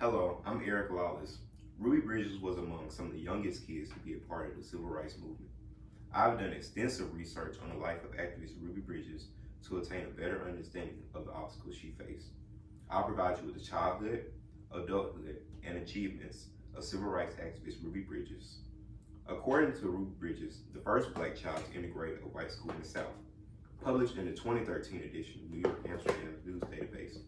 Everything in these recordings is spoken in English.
Hello, I'm Eric Lollis. Ruby Bridges was among some of the youngest kids to be a part of the civil rights movement. I've done extensive research on the life of activist Ruby Bridges to attain a better understanding of the obstacles she faced. I'll provide you with the childhood, adulthood, and achievements of civil rights activist Ruby Bridges. According to Ruby Bridges, the first black child to integrate a white school in the South, published in the 2013 edition of New York Amsterdam News Database,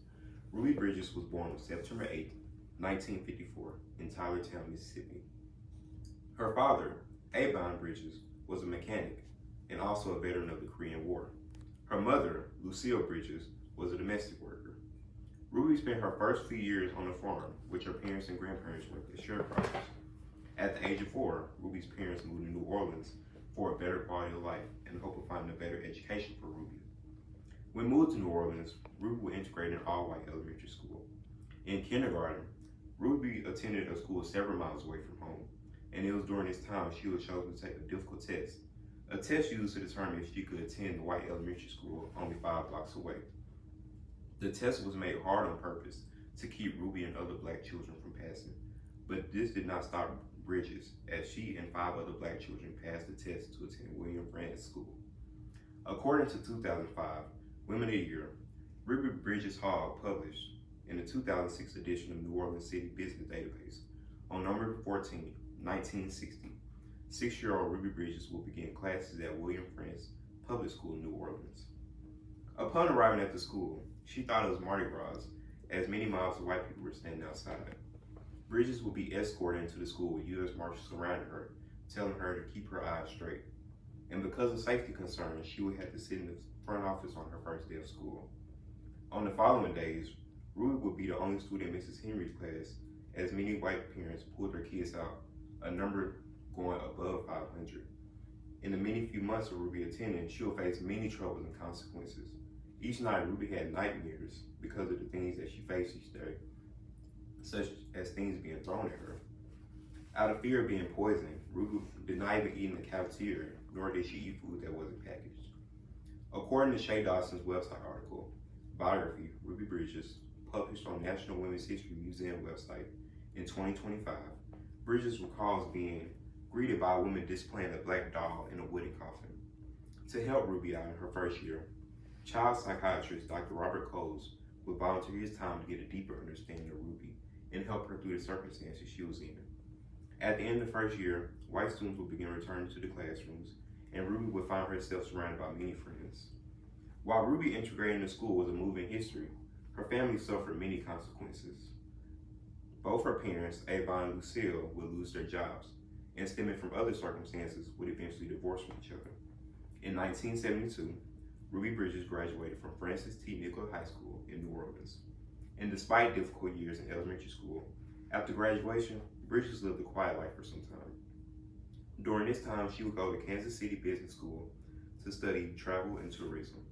Ruby Bridges was born on September 8, 1954, in Tylertown, Mississippi. Her father, Abon Bridges, was a mechanic and also a veteran of the Korean War. Her mother, Lucille Bridges, was a domestic worker. Ruby spent her first few years on a farm, which her parents and grandparents worked as sharecroppers. At the age of 4, Ruby's parents moved to New Orleans for a better quality of life and the hope of finding a better education for Ruby. When moved to New Orleans, Ruby was integrated in an all-white elementary school. In kindergarten, Ruby attended a school several miles away from home, and it was during this time she was chosen to take a difficult test, a test used to determine if she could attend the white elementary school only 5 blocks away. The test was made hard on purpose to keep Ruby and other black children from passing, but this did not stop Bridges, as she and 5 other black children passed the test to attend William Frantz School. According to 2005 Women of the Year, Ruby Bridges Hall published in the 2006 edition of New Orleans City Business Database on November 14, 1960, 6-year-old Ruby Bridges will begin classes at William Frantz Public School in New Orleans. Upon arriving at the school, she thought it was Mardi Gras, as many miles of white people were standing outside. Bridges will be escorted into the school with U.S. Marshals surrounding her, telling her to keep her eyes straight. And because of safety concerns, she would have to sit in the front office on her first day of school. On the following days, Ruby would be the only student in Mrs. Henry's class, as many white parents pulled their kids out, a number going above 500. In the many few months of Ruby attending, she will face many troubles and consequences. Each night, Ruby had nightmares because of the things that she faced each day, such as things being thrown at her. Out of fear of being poisoned, Ruby did not even eat in the cafeteria, nor did she eat food that wasn't packaged. According to Shay Dawson's website article, Biographical, Ruby Bridges, published on National Women's History Museum website in 2025, Bridges recalls being greeted by a woman displaying a black doll in a wooden coffin. To help Ruby out in her first year, child psychiatrist Dr. Robert Coles would volunteer his time to get a deeper understanding of Ruby and help her through the circumstances she was in. At the end of the first year, white students would begin returning to the classrooms, and Ruby would find herself surrounded by many friends. While Ruby integrating the school was a moving history, her family suffered many consequences. Both her parents, Avon and Lucille, would lose their jobs, and stemming from other circumstances, would eventually divorce from each other. In 1972, Ruby Bridges graduated from Francis T. Nichols High School in New Orleans. And despite difficult years in elementary school, after graduation, Bridges lived a quiet life for some time. During this time, she would go to Kansas City Business School to study travel and tourism.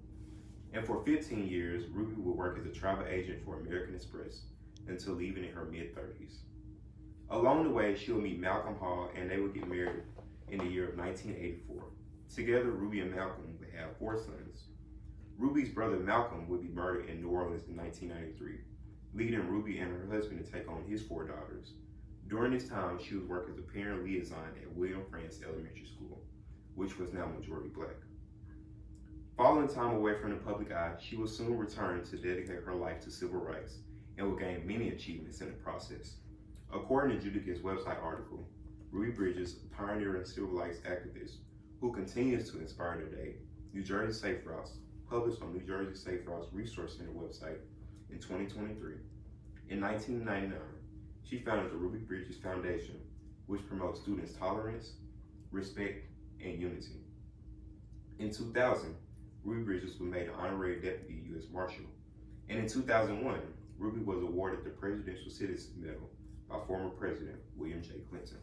And for 15 years, Ruby would work as a travel agent for American Express until leaving in her mid-30s. Along the way, she would meet Malcolm Hall and they would get married in the year of 1984. Together, Ruby and Malcolm would have 4 sons. Ruby's brother Malcolm would be murdered in New Orleans in 1993, leading Ruby and her husband to take on his 4 daughters. During this time, she would work as a parent liaison at William Frantz Elementary School, which was now majority black. Following time away from the public eye, she would soon return to dedicate her life to civil rights and would gain many achievements in the process. According to Judica's website article, Ruby Bridges, a pioneer and civil rights activist who continues to inspire today, New Jersey Safe Routes, published on New Jersey Safe Routes Resource Center website in 2023. In 1999, she founded the Ruby Bridges Foundation, which promotes students' tolerance, respect, and unity. In 2000, Ruby Bridges was made an honorary deputy U.S. Marshal. And in 2001, Ruby was awarded the Presidential Citizen Medal by former President William J. Clinton.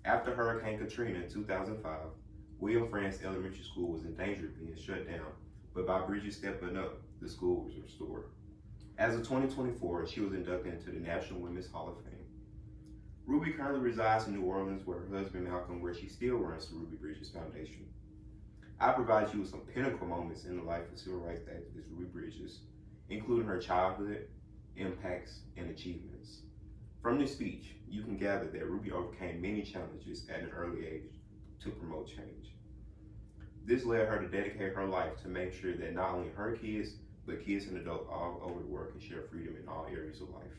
After Hurricane Katrina in 2005, William Frantz Elementary School was in danger of being shut down, but by Bridges stepping up, the school was restored. As of 2024, she was inducted into the National Women's Hall of Fame. Ruby currently resides in New Orleans with her husband Malcolm, where she still runs the Ruby Bridges Foundation. I provide you with some pinnacle moments in the life of civil rights activist Ruby Bridges, including her childhood, impacts, and achievements. From this speech, you can gather that Ruby overcame many challenges at an early age to promote change. This led her to dedicate her life to make sure that not only her kids, but kids and adults all over the world can share freedom in all areas of life.